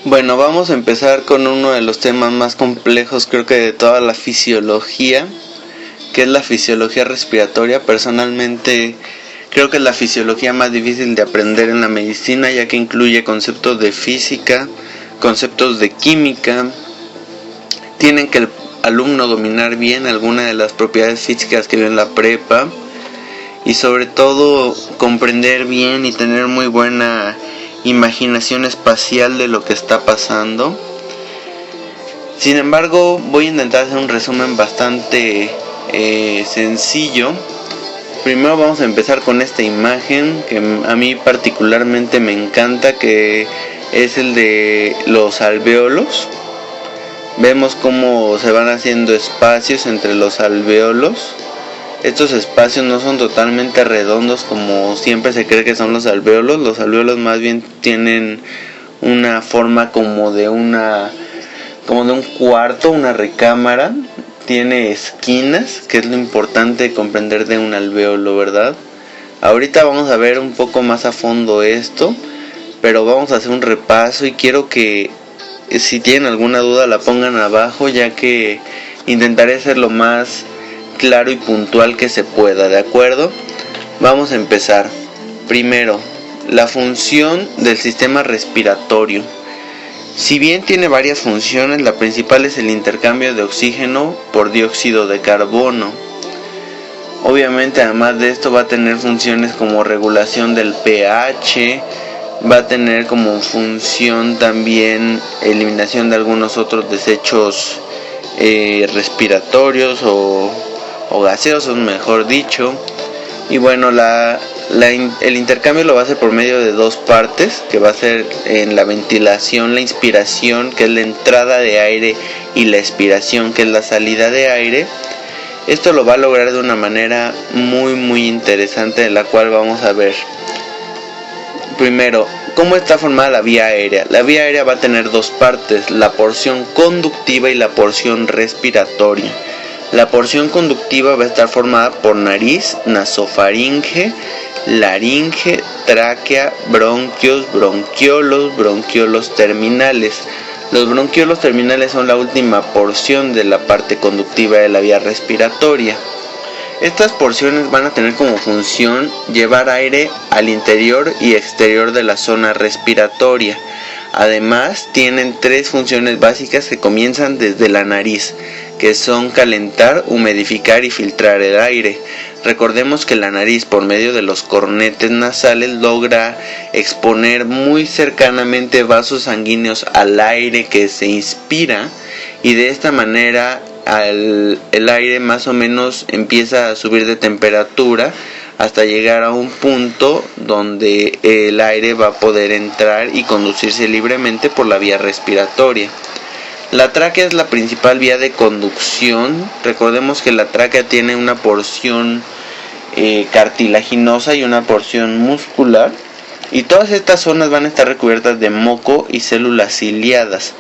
Bueno, vamos a empezar con uno de los temas más complejos, creo que de toda la fisiología, que es la fisiología respiratoria. Personalmente creo que es la fisiología más difícil de aprender en la medicina, ya que incluye conceptos de física, conceptos de química. Tienen que el alumno dominar bien alguna de las propiedades físicas que vio en la prepa y sobre todo comprender bien y tener muy buena imaginación espacial de lo que está pasando. Sin embargo, voy a intentar hacer un resumen bastante sencillo. Primero vamos a empezar con esta imagen que a mí particularmente me encanta, que es el de los alvéolos. Vemos cómo se van haciendo espacios entre los alvéolos. Estos espacios no son totalmente redondos como siempre se cree que son los alvéolos. Los alvéolos más bien tienen una forma como de un cuarto, una recámara. Tiene esquinas, que es lo importante de comprender de un alvéolo, ¿verdad? Ahorita vamos a ver un poco más a fondo esto, pero vamos a hacer un repaso y quiero que si tienen alguna duda la pongan abajo, ya que intentaré ser lo más claro y puntual que se pueda, ¿de acuerdo? Vamos a empezar. Primero, la función del sistema respiratorio. Si bien tiene varias funciones, la principal es el intercambio de oxígeno por dióxido de carbono. Obviamente, además de esto, va a tener funciones como regulación del pH, va a tener como función también eliminación de algunos otros desechos respiratorios o gaseosos, mejor dicho. Y bueno, el intercambio lo va a hacer por medio de dos partes, que va a ser en la ventilación, la inspiración, que es la entrada de aire, y la expiración, que es la salida de aire. Esto lo va a lograr de una manera muy interesante, de la cual vamos a ver. Primero, ¿cómo está formada la vía aérea? La vía aérea va a tener dos partes, la porción conductiva y la porción respiratoria. La porción conductiva va a estar formada por nariz, nasofaringe, laringe, tráquea, bronquios, bronquiolos terminales. Los bronquiolos terminales son la última porción de la parte conductiva de la vía respiratoria. Estas porciones van a tener como función llevar aire al interior y exterior de la zona respiratoria. Además, tienen tres funciones básicas que comienzan desde la nariz, que son calentar, humidificar y filtrar el aire. Recordemos que la nariz, por medio de los cornetes nasales, logra exponer muy cercanamente vasos sanguíneos al aire que se inspira, y de esta manera el aire más o menos empieza a subir de temperatura hasta llegar a un punto donde el aire va a poder entrar y conducirse libremente por la vía respiratoria. La tráquea es la principal vía de conducción. Recordemos que la tráquea tiene una porción cartilaginosa y una porción muscular, y todas estas zonas van a estar recubiertas de moco y células ciliadas.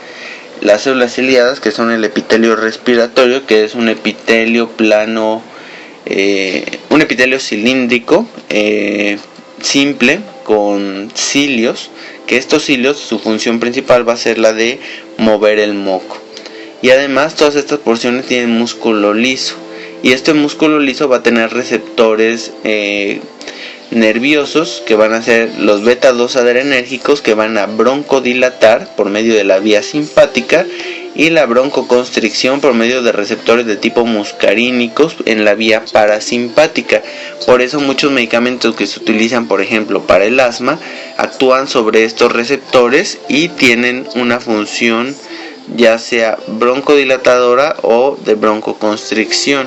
Las células ciliadas, que son el epitelio respiratorio, que es un epitelio plano, un epitelio cilíndrico simple con cilios, que estos cilios, su función principal va a ser la de mover el moco. Y además todas estas porciones tienen músculo liso, y este músculo liso va a tener receptores nerviosos, que van a ser los beta 2 adrenérgicos, que van a broncodilatar por medio de la vía simpática, y la broncoconstricción por medio de receptores de tipo muscarínicos en la vía parasimpática. Por eso muchos medicamentos que se utilizan, por ejemplo, para el asma, actúan sobre estos receptores y tienen una función ya sea broncodilatadora o de broncoconstricción.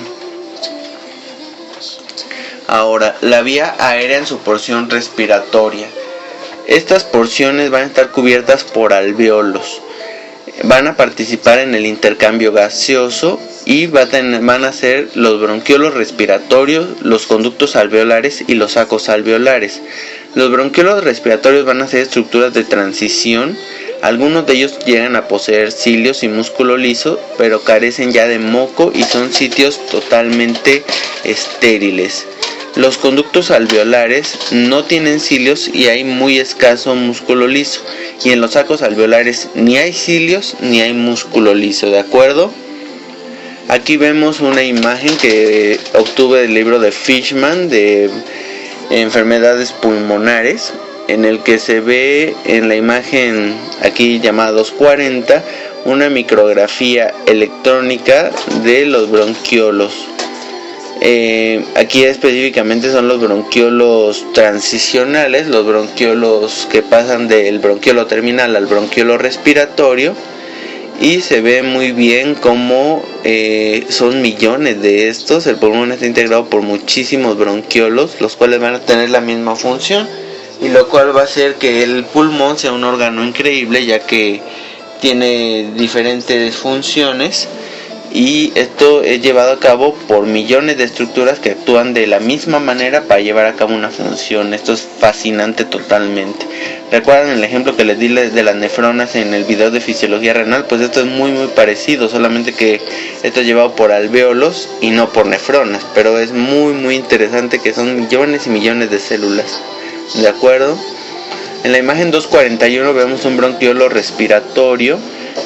Ahora, la vía aérea en su porción respiratoria. Estas porciones van a estar cubiertas por alvéolos. Van a participar en el intercambio gaseoso y van a ser los bronquiolos respiratorios, los conductos alveolares y los sacos alveolares. Los bronquiolos respiratorios van a ser estructuras de transición. Algunos de ellos llegan a poseer cilios y músculo liso, pero carecen ya de moco y son sitios totalmente estériles. Los conductos alveolares no tienen cilios y hay muy escaso músculo liso. Y en los sacos alveolares ni hay cilios ni hay músculo liso, ¿de acuerdo? Aquí vemos una imagen que obtuve del libro de Fishman de enfermedades pulmonares, en el que se ve en la imagen aquí llamada 240 una micrografía electrónica de los bronquiolos. Aquí específicamente son los bronquiolos transicionales, los bronquiolos que pasan del bronquiolo terminal al bronquiolo respiratorio, y se ve muy bien cómo son millones de estos. El pulmón está integrado por muchísimos bronquiolos, los cuales van a tener la misma función, y lo cual va a hacer que el pulmón sea un órgano increíble, ya que tiene diferentes funciones, y esto es llevado a cabo por millones de estructuras que actúan de la misma manera para llevar a cabo una función. Esto es fascinante totalmente. ¿Recuerdan el ejemplo que les di de las nefronas en el video de fisiología renal? Pues esto es muy parecido, solamente que esto es llevado por alvéolos y no por nefronas, pero es muy interesante que son millones y millones de células, ¿de acuerdo? En la imagen 241 vemos un bronquiolo respiratorio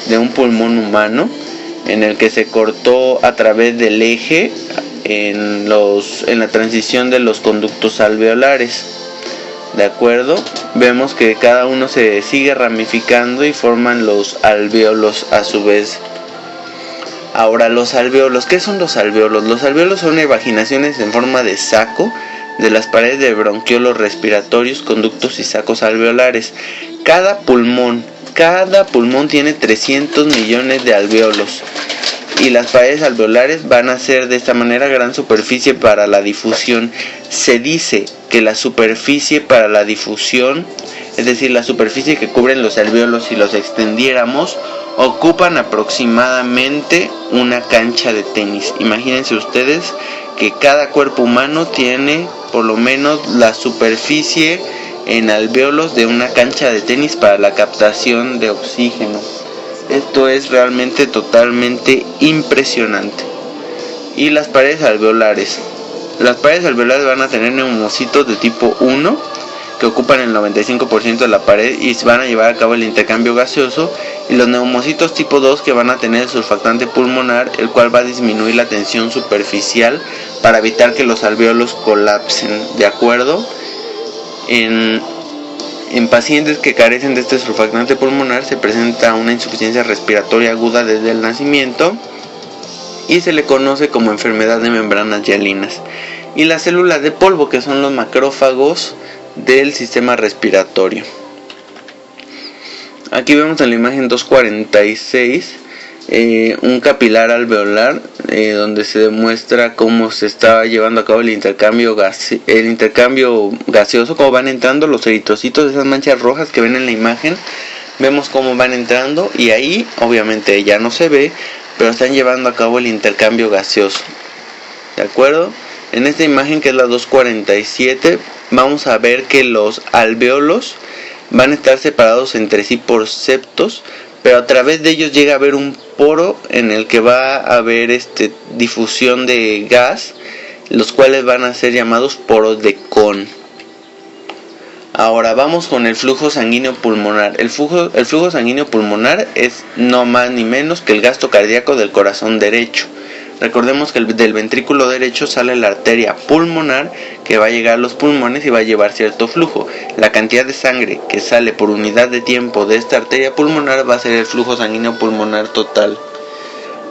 de un pulmón humano, en el que se cortó a través del eje en la transición de los conductos alveolares, ¿de acuerdo? Vemos que cada uno se sigue ramificando y forman los alvéolos a su vez. Ahora, los alvéolos, ¿qué son los alvéolos? Los alvéolos son evaginaciones en forma de saco de las paredes de bronquiolos respiratorios, conductos y sacos alveolares. Cada pulmón tiene 300 millones de alvéolos, y las paredes alveolares van a ser de esta manera gran superficie para la difusión. Se dice que la superficie para la difusión, es decir, la superficie que cubren los alvéolos, si los extendiéramos, ocupan aproximadamente una cancha de tenis. Imagínense ustedes que cada cuerpo humano tiene por lo menos la superficie en alvéolos de una cancha de tenis para la captación de oxígeno. Esto es realmente totalmente impresionante. Y las paredes alveolares. Las paredes alveolares van a tener neumocitos de tipo 1 que ocupan el 95% de la pared y van a llevar a cabo el intercambio gaseoso, y los neumocitos tipo 2 que van a tener el surfactante pulmonar, el cual va a disminuir la tensión superficial para evitar que los alvéolos colapsen, ¿de acuerdo? En pacientes que carecen de este surfactante pulmonar se presenta una insuficiencia respiratoria aguda desde el nacimiento y se le conoce como enfermedad de membranas hialinas. Y las células de polvo, que son los macrófagos del sistema respiratorio. Aquí vemos en la imagen 246 un capilar alveolar, donde se demuestra cómo se está llevando a cabo el intercambio gaseoso, cómo van entrando los eritrocitos, esas manchas rojas que ven en la imagen. Vemos cómo van entrando, y ahí obviamente ya no se ve, pero están llevando a cabo el intercambio gaseoso, ¿de acuerdo? En esta imagen, que es la 247, vamos a ver que los alvéolos van a estar separados entre sí por septos, pero a través de ellos llega a haber un poro en el que va a haber difusión de gas, los cuales van a ser llamados poros de Kohn. Ahora vamos con el flujo sanguíneo pulmonar. El flujo sanguíneo pulmonar es no más ni menos que el gasto cardíaco del corazón derecho. Recordemos que del ventrículo derecho sale la arteria pulmonar, que va a llegar a los pulmones y va a llevar cierto flujo. La cantidad de sangre que sale por unidad de tiempo de esta arteria pulmonar va a ser el flujo sanguíneo pulmonar total.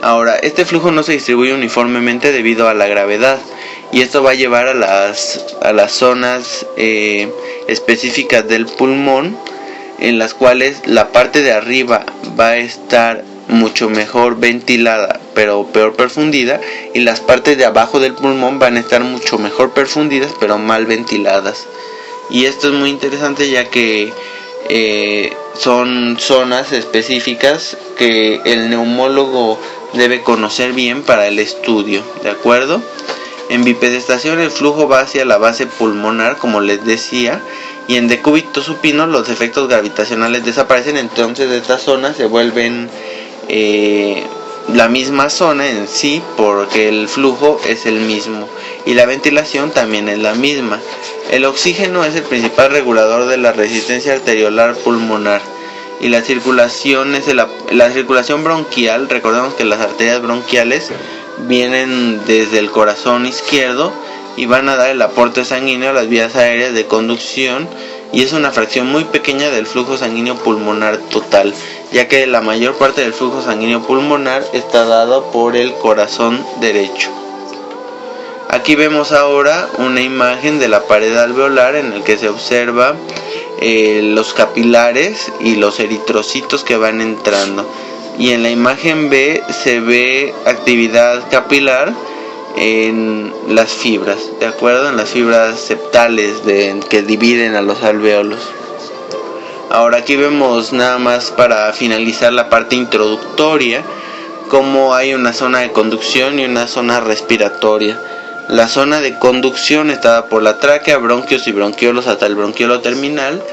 Ahora, este flujo no se distribuye uniformemente debido a la gravedad, y esto va a llevar a las zonas específicas del pulmón, en las cuales la parte de arriba va a estar mucho mejor ventilada pero peor perfundida, y las partes de abajo del pulmón van a estar mucho mejor perfundidas pero mal ventiladas. Y esto es muy interesante, ya que son zonas específicas que el neumólogo debe conocer bien para el estudio, ¿de acuerdo? En bipedestación el flujo va hacia la base pulmonar, como les decía, y en decúbito supino los efectos gravitacionales desaparecen, entonces estas zonas se vuelven la misma zona en sí, porque el flujo es el mismo y la ventilación también es la misma. El oxígeno es el principal regulador de la resistencia arteriolar pulmonar y la circulación es la circulación bronquial. Recordemos que las arterias bronquiales vienen desde el corazón izquierdo y van a dar el aporte sanguíneo a las vías aéreas de conducción, y es una fracción muy pequeña del flujo sanguíneo pulmonar total, ya que la mayor parte del flujo sanguíneo pulmonar está dado por el corazón derecho. Aquí vemos ahora una imagen de la pared alveolar en el que se observa los capilares y los eritrocitos que van entrando, y en la imagen B se ve actividad capilar en las fibras, de acuerdo, en las fibras septales que dividen a los alvéolos. Ahora aquí vemos, nada más para finalizar la parte introductoria, cómo hay una zona de conducción y una zona respiratoria. La zona de conducción está dada por la tráquea, bronquios y bronquiolos hasta el bronquiolo terminal,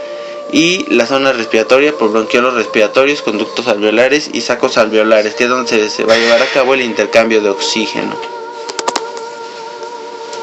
y la zona respiratoria por bronquiolos respiratorios, conductos alveolares y sacos alveolares, que es donde se va a llevar a cabo el intercambio de oxígeno.